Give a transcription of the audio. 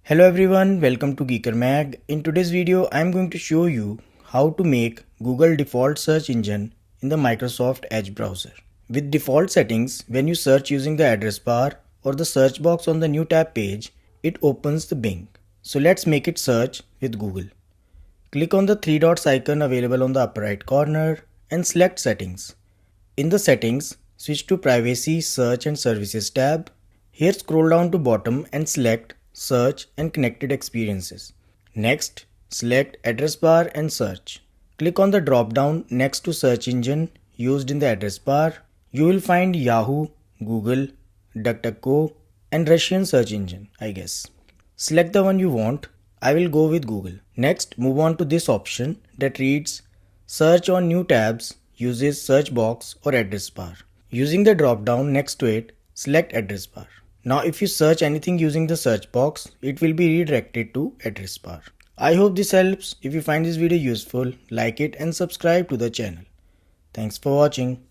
Hello everyone, welcome to Geeker Mag. In today's video, I am going to show you how to make Google default search engine in the Microsoft Edge browser. With default settings, when you search using the address bar or the search box on the new tab page, it opens the Bing. So let's make it search with Google. Click on the three dots icon available on the upper right corner and select Settings. In the Settings, switch to Privacy, Search and Services tab. Here scroll down to bottom and select Search and Connected Experiences. Next, select Address Bar and Search. Click on the drop down next to Search Engine used in the address bar. You will find Yahoo, Google, DuckDuckGo and Russian search engine, I guess. Select the one you want. I will go with Google. Next, move on to this option that reads Search on new tabs uses search box or address bar. Using the drop down next to it, select address bar. Now if you search anything using the search box, it will be redirected to address bar. I hope this helps. If you find this video useful, like it and subscribe to the channel. Thanks for watching.